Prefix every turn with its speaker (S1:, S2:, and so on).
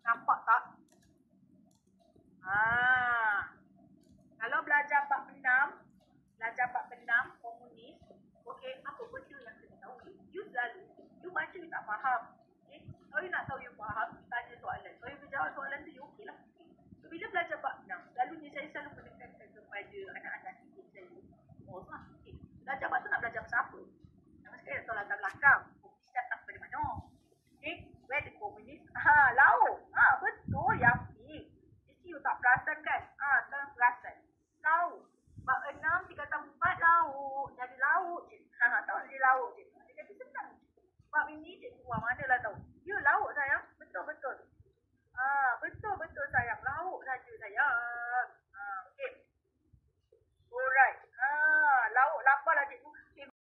S1: Nampak tak? Kalau belajar bab 6, komunis, okey, apa benda yang kena tahu? You baca you tak faham. Okay? Kalau you nak tahu you faham, you tanya soalan. Kalau you menjawab soalan tu, you okey lah. So, bila belajar bab 6, selalunya saya selalu menekankan kepada anak-anak didik saya. Okay. Belajar bab tu nak belajar pasal apa? Nama sekali nak tahu latar belakang. Komunis datang pada mana? Okay, where the communist? Laut. Betul, Yafiq. Mesti you tak perasan kan? Tak perasan. Laut. Bab 6, 3 tambah 4, laut. Jadi laut je. Tak jadi laut je. Dia kata senang. Bab ini, cikgu manalah tahu.